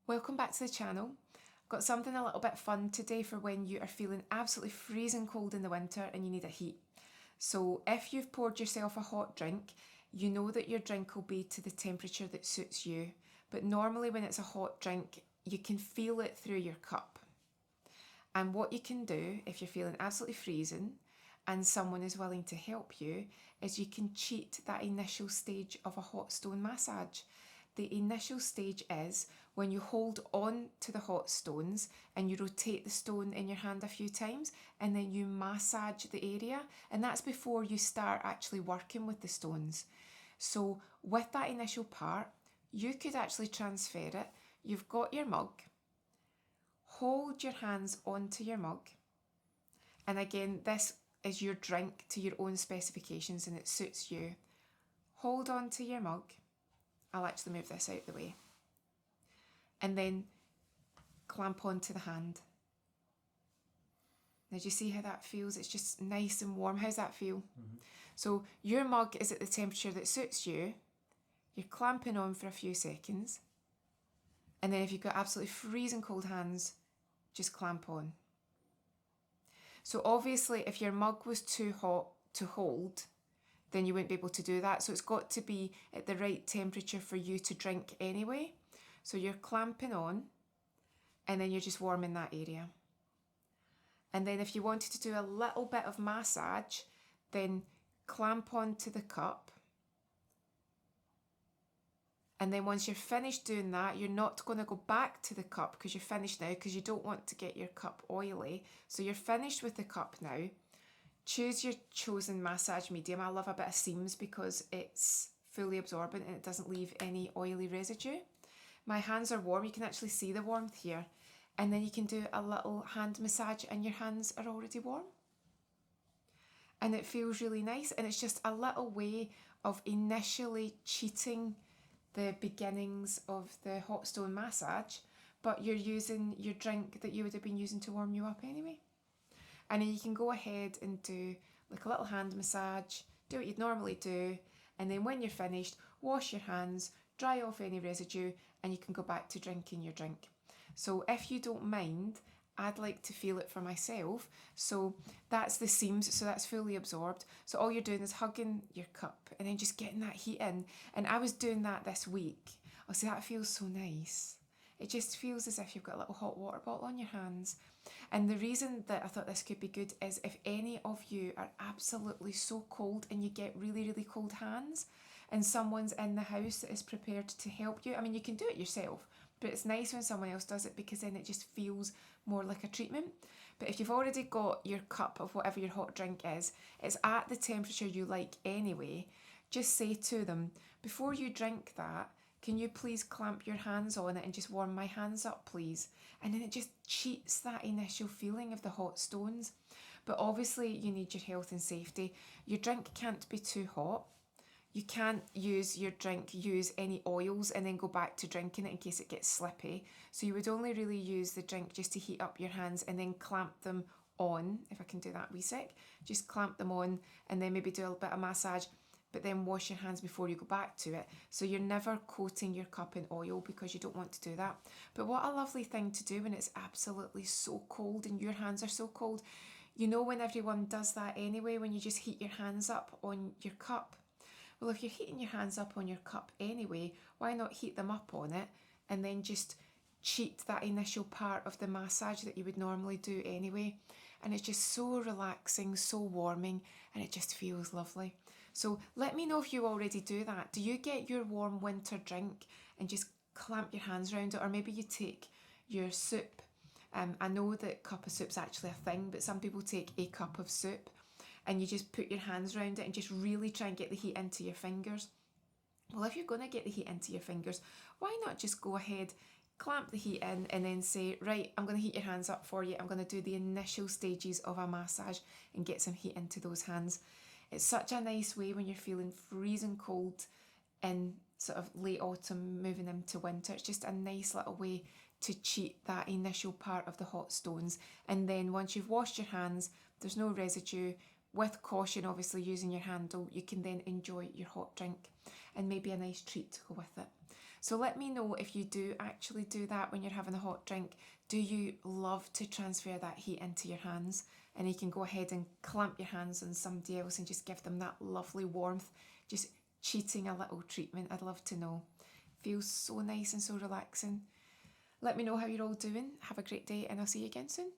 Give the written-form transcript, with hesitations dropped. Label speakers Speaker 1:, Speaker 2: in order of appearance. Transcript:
Speaker 1: Welcome back to the channel. I've got something a little bit fun today for when you are feeling absolutely freezing cold in the winter and you need a heat. So if you've poured yourself a hot drink, you know that your drink will be to the temperature that suits you. But normally when it's a hot drink, you can feel it through your cup. And what you can do if you're feeling absolutely freezing and someone is willing to help you is you can cheat that initial stage of a hot stone massage. The initial stage is when you hold on to the hot stones and you rotate the stone in your hand a few times and then you massage the area, and that's before you start actually working with the stones. So with that initial part, you could actually transfer it. You've got your mug, hold your hands onto your mug, and again this is your drink to your own specifications and it suits you. Hold on to your mug. I'll actually move this out of the way. And then clamp onto the hand. Now do you see how that feels? It's just nice and warm. How's that feel? So your mug is at the temperature that suits you. You're clamping on for a few seconds. And then if you've got absolutely freezing cold hands, just clamp on. So obviously if your mug was too hot to hold, then you wouldn't be able to do that. So it's got to be at the right temperature for you to drink anyway. So you're clamping on and then you're just warming that area. And then if you wanted to do a little bit of massage, then clamp onto the cup. And then once you're finished doing that, you're not going to go back to the cup because you're finished now, because you don't want to get your cup oily. So you're finished with the cup now. Choose your chosen massage medium. I love a bit of seams because it's fully absorbent and it doesn't leave any oily residue. My hands are warm. You can actually see the warmth here. And then you can do a little hand massage and your hands are already warm. And it feels really nice. And it's just a little way of initially cheating the beginnings of the hot stone massage, but you're using your drink that you would have been using to warm you up anyway. And then you can go ahead and do like a little hand massage, do what you'd normally do, and then when you're finished, wash your hands, dry off any residue, and you can go back to drinking your drink. So if you don't mind, I'd like to feel it for myself. So that's the seams, so that's fully absorbed. So all you're doing is hugging your cup and then just getting that heat in. And I was doing that this week. Oh, see, that feels so nice. It just feels as if you've got a little hot water bottle on your hands. And the reason that I thought this could be good is if any of you are absolutely so cold and you get really, really cold hands and someone's in the house that is prepared to help you. I mean, you can do it yourself, but it's nice when someone else does it because then it just feels more like a treatment. But if you've already got your cup of whatever your hot drink is, it's at the temperature you like anyway, just say to them, before you drink that, can you please clamp your hands on it and just warm my hands up, please? And then it just cheats that initial feeling of the hot stones. But obviously you need your health and safety. Your drink can't be too hot. You can't use your drink, use any oils and then go back to drinking it in case it gets slippy. So you would only really use the drink just to heat up your hands and then clamp them on, if I can do that wee sec. Just clamp them on and then maybe do a little bit of massage, but then wash your hands before you go back to it. So you're never coating your cup in oil because you don't want to do that. But what a lovely thing to do when it's absolutely so cold and your hands are so cold. You know when everyone does that anyway, when you just heat your hands up on your cup. Well, if you're heating your hands up on your cup anyway, why not heat them up on it and then just cheat that initial part of the massage that you would normally do anyway. And it's just so relaxing, so warming, and it just feels lovely. So let me know if you already do that. Do you get your warm winter drink and just clamp your hands around it? Or maybe you take your soup. I know that cup of soup's actually a thing, but some people take a cup of soup and you just put your hands around it and just really try and get the heat into your fingers. Well, if you're going to get the heat into your fingers, why not just go ahead, clamp the heat in and then say, right, I'm going to heat your hands up for you. I'm going to do the initial stages of a massage and get some heat into those hands. It's such a nice way when you're feeling freezing cold in sort of late autumn moving into winter. It's just a nice little way to cheat that initial part of the hot stones. And then once you've washed your hands, there's no residue. With caution, obviously using your handle, you can then enjoy your hot drink and maybe a nice treat to go with it. So let me know if you do actually do that when you're having a hot drink. Do you love to transfer that heat into your hands? And you can go ahead and clamp your hands on somebody else and just give them that lovely warmth, just cheating a little treatment. I'd love to know. Feels so nice and so relaxing. Let me know how you're all doing. Have a great day, and I'll see you again soon.